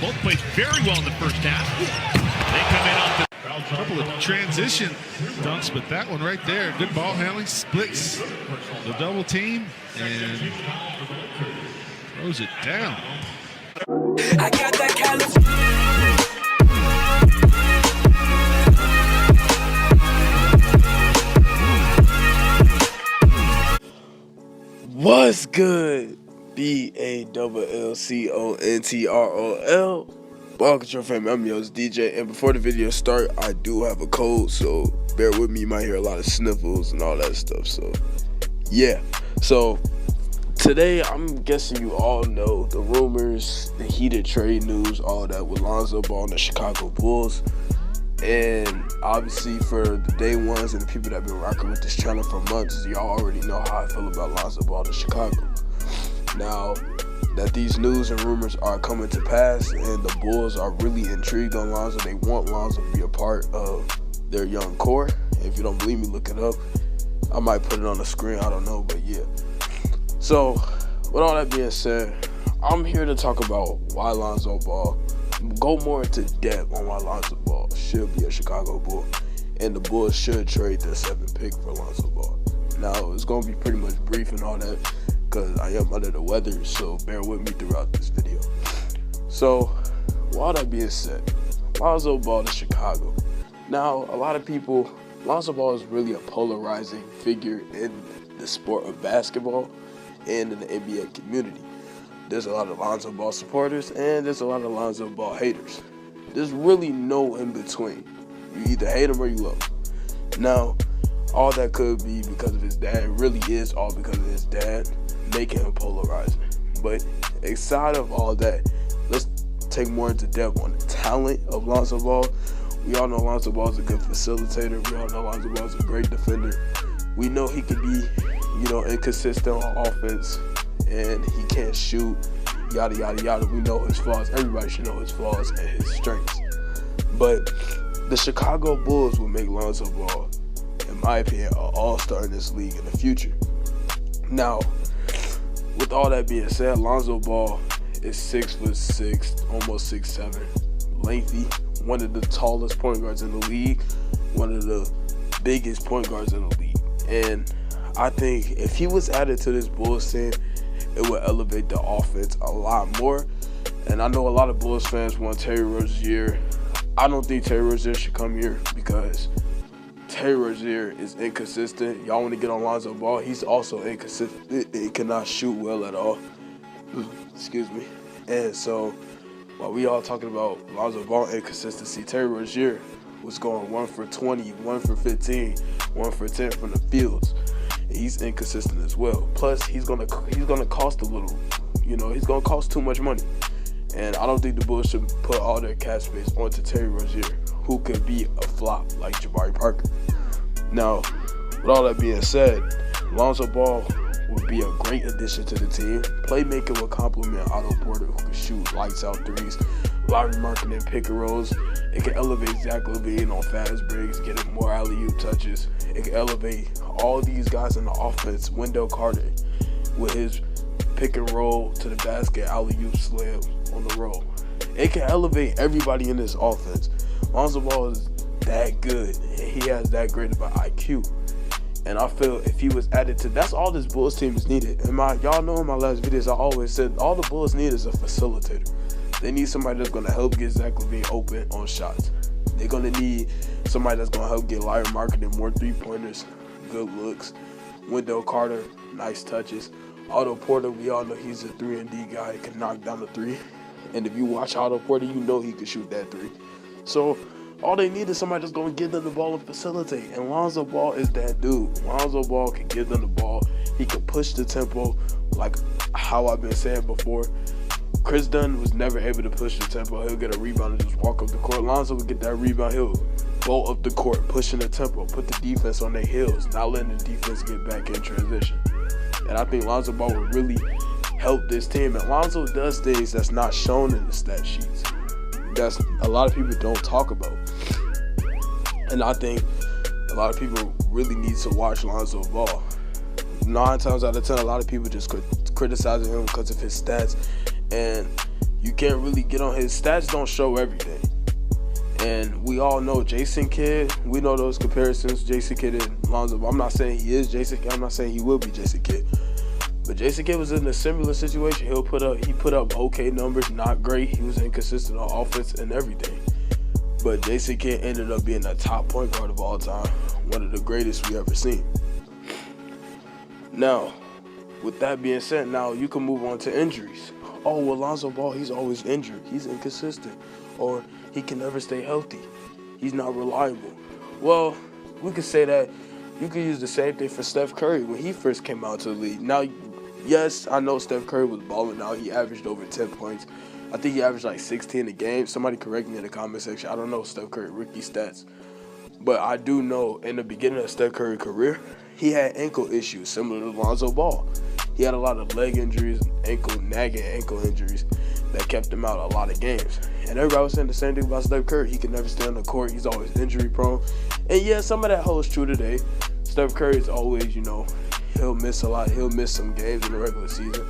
Both played very well in the first half. They come in off the couple of transition dunks, but that one right there, good ball handling, splits the double team and throws it down. I got that What's good? BALLCONTROL. Ball Control family, I'm yours DJ, and before the video start, I do have a cold, so bear with me. You might hear a lot of sniffles and all that stuff. So yeah, so today I'm guessing you all know the rumors, the heated trade news, all that with Lonzo Ball and the Chicago Bulls. And obviously for the day ones and the people that have been rocking with this channel for months, y'all already know how I feel about Lonzo Ball to Chicago. Now that these news and rumors are coming to pass and the Bulls are really intrigued on Lonzo, they want Lonzo to be a part of their young core. If you don't believe me, look it up. I might put it on the screen, I don't know, but yeah. So with all that being said, I'm here to talk about why Lonzo Ball, go more into depth on why Lonzo Ball should be a Chicago Bull, and the Bulls should trade their 7th pick for Lonzo Ball. Now, it's going to be pretty much brief and all that because I am under the weather, so bear with me throughout this video. So, with all that being said, Lonzo Ball to Chicago. Now, a lot of people, Lonzo Ball is really a polarizing figure in the sport of basketball and in the NBA community. There's a lot of Lonzo Ball supporters and there's a lot of Lonzo Ball haters. There's really no in between. You either hate him or you love him. Now, all that could be because of his dad. It really is all because of his dad making him polarizing. But aside of all that, let's take more into depth on the talent of Lonzo Ball. We all know Lonzo Ball is a good facilitator. We all know Lonzo Ball is a great defender. We know he could be, inconsistent on offense, and he can't shoot, yada, yada, yada. We know his flaws. Everybody should know his flaws and his strengths. But the Chicago Bulls will make Lonzo Ball, in my opinion, an all-star in this league in the future. Now, with all that being said, Lonzo Ball is 6'6", almost 6'7", lengthy, one of the tallest point guards in the league, one of the biggest point guards in the league. And I think if he was added to this Bulls team, it would elevate the offense a lot more. And I know a lot of Bulls fans want Terry Rozier. I don't think Terry Rozier should come here because Terry Rozier is inconsistent. Y'all want to get on Lonzo Ball, he's also inconsistent. He cannot shoot well at all. Excuse me. And so while we all talking about Lonzo Ball inconsistency, Terry Rozier was going 1 for 20, 1 for 15, 1 for 10 from the fields. He's inconsistent as well. Plus, he's gonna cost a little. He's gonna cost too much money. And I don't think the Bulls should put all their cap space onto Terry Rozier, who could be a flop like Jabari Parker. Now, with all that being said, Lonzo Ball would be a great addition to the team. Playmaking will complement Otto Porter, who can shoot lights out threes. Larry Markkinen pick and rolls. It can elevate Zach LaVine on fast breaks, get him more alley-oop touches. It can elevate all these guys in the offense. Wendell Carter with his pick and roll to the basket, alley-oop slam on the roll. It can elevate everybody in this offense. Lonzo Ball is that good, and he has that great of an IQ. And I feel if he was added to, that's all this Bulls team is needed. And y'all know in my last videos, I always said all the Bulls need is a facilitator. They need somebody that's going to help get Zach LaVine open on shots. They're going to need somebody that's going to help get Larry Markkinen more three-pointers, good looks. Wendell Carter, nice touches. Otto Porter, we all know he's a 3-and-D guy, can knock down the three. And if you watch Otto Porter, you know he can shoot that three. So all they need is somebody that's going to give them the ball and facilitate. And Lonzo Ball is that dude. Lonzo Ball can give them the ball. He can push the tempo like how I've been saying before. Chris Dunn was never able to push the tempo. He'll get a rebound and just walk up the court. Lonzo would get that rebound. He'll bolt up the court, pushing the tempo, put the defense on their heels, not letting the defense get back in transition. And I think Lonzo Ball would really help this team. And Lonzo does things that's not shown in the stat sheets. That's a lot of people don't talk about. And I think a lot of people really need to watch Lonzo Ball. 9 times out of 10, a lot of people just criticizing him because of his stats. And you can't really get on his stats. Don't show everything. And we all know Jason Kidd. We know those comparisons, Jason Kidd and Lonzo. I'm not saying he is Jason Kidd. I'm not saying he will be Jason Kidd. But Jason Kidd was in a similar situation. He put up okay numbers, not great. He was inconsistent on offense and everything. But Jason Kidd ended up being a top point guard of all time, one of the greatest we ever seen. Now, with that being said, now you can move on to injuries. Oh, well, Lonzo Ball, he's always injured. He's inconsistent. Or he can never stay healthy. He's not reliable. Well, we could say that. You could use the same thing for Steph Curry when he first came out to the league. Now, yes, I know Steph Curry was balling out. He averaged over 10 points. I think he averaged like 16 a game. Somebody correct me in the comment section. I don't know Steph Curry rookie stats. But I do know in the beginning of Steph Curry's career, he had ankle issues similar to Lonzo Ball. He had a lot of leg injuries, nagging ankle injuries that kept him out a lot of games. And everybody was saying the same thing about Steph Curry. He can never stay on the court. He's always injury prone. And yeah, some of that holds true today. Steph Curry is always, he'll miss a lot. He'll miss some games in the regular season.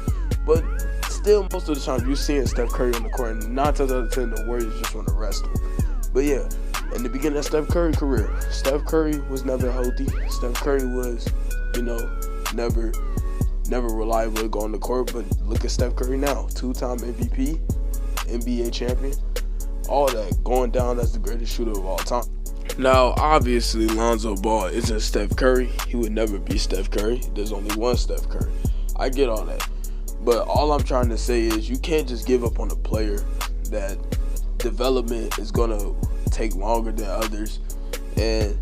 But still, most of the time, you're seeing Steph Curry on the court. And 9 times out of 10, the Warriors just want to rest him. But yeah, in the beginning of Steph Curry's career, Steph Curry was never healthy. Steph Curry was, never reliable to go on the court. But look at Steph Curry now, 2-time MVP, NBA champion, all that, going down as the greatest shooter of all time. Now, obviously, Lonzo Ball isn't Steph Curry. He would never be Steph Curry. There's only one Steph Curry. I get all that. But all I'm trying to say is you can't just give up on a player that development is going to take longer than others. And,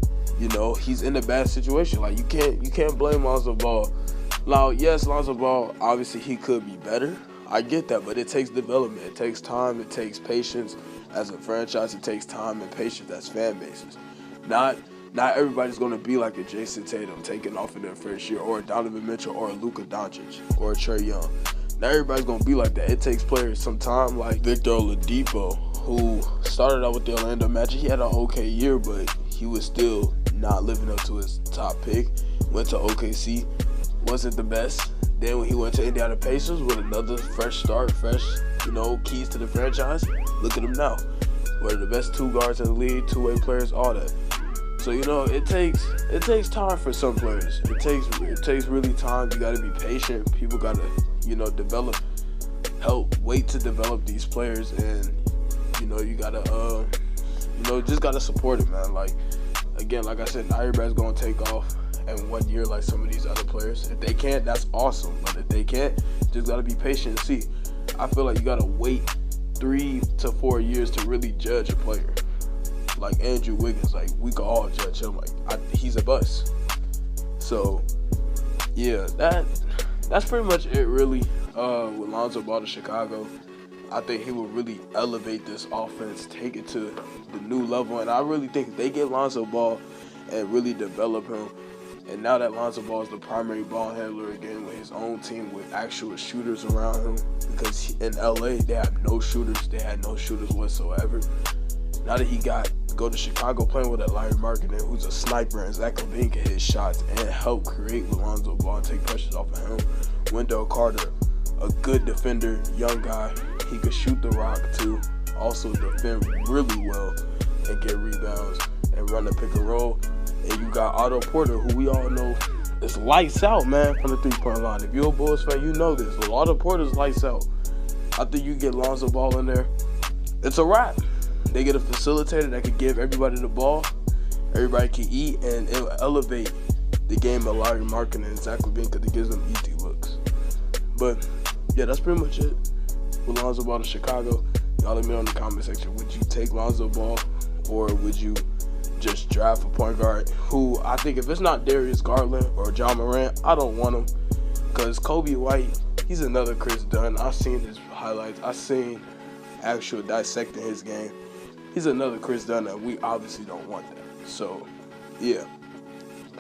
he's in a bad situation. Like, you can't blame Lonzo Ball. Now, yes, Lonzo Ball, obviously, he could be better. I get that, but it takes development. It takes time. It takes patience. As a franchise, it takes time and patience as fan bases. Not everybody's going to be like a Jason Tatum taking off in their first year, or a Donovan Mitchell, or a Luka Doncic, or a Trae Young. Not everybody's going to be like that. It takes players some time, like Victor Oladipo, who started out with the Orlando Magic. He had an okay year, but he was still not living up to his top pick. Went to OKC, wasn't the best. Then when he went to Indiana Pacers with another fresh start, keys to the franchise, look at him now. One of the best two guards in the league, two-way players, all that. So, it takes time for some players. It takes really time. You got to be patient. People got to, wait to develop these players. And, you got to, just got to support it, man. Like, again, like I said, not everybody's going to take off in 1 year like some of these other players. If they can't, that's awesome. But if they can't, just got to be patient and see. I feel like you got to wait 3 to 4 years to really judge a player. Like Andrew Wiggins, like we can all judge him. Like he's a bust. So yeah, that's pretty much it really. With Lonzo Ball to Chicago, I think he will really elevate this offense, take it to the new level. And I really think if they get Lonzo Ball and really develop him, and now that Lonzo Ball is the primary ball handler again with his own team with actual shooters around him, because in LA they have no shooters. They had no shooters whatsoever. Now that he got to go to Chicago playing with a Larry Markkinen who's a sniper, and Zach LaVine can hit shots and help create with Lonzo Ball and take pressures off of him. Wendell Carter, a good defender, young guy. He could shoot the rock too. Also defend really well and get rebounds and run the pick and roll. And you got Otto Porter, who we all know is lights out, man, from the three-point line. If you're a Bulls fan, you know this. Well, Otto Porter's lights out. I think you get Lonzo Ball in there, it's a wrap. They get a facilitator that can give everybody the ball. Everybody can eat, and it'll elevate the game of Larry Markkinen and Zach LaVine because it gives them easy looks. But yeah, that's pretty much it with Lonzo Ball to Chicago. Y'all let me know in the comment section. Would you take Lonzo Ball, or would you just draft a point guard who, I think if it's not Darius Garland or John Morant, I don't want him, because Kobe White, he's another Chris Dunn. I've seen his highlights. I've seen actual dissecting his game. He's another Chris Dunn, and we obviously don't want that. So yeah,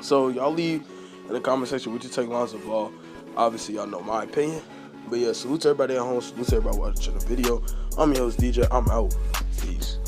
so y'all leave in the comment section, would you take Lonzo Ball? Obviously y'all know my opinion. But yeah, salute to everybody at home, salute to everybody watching the video. I'm your host DJ, I'm out. Peace.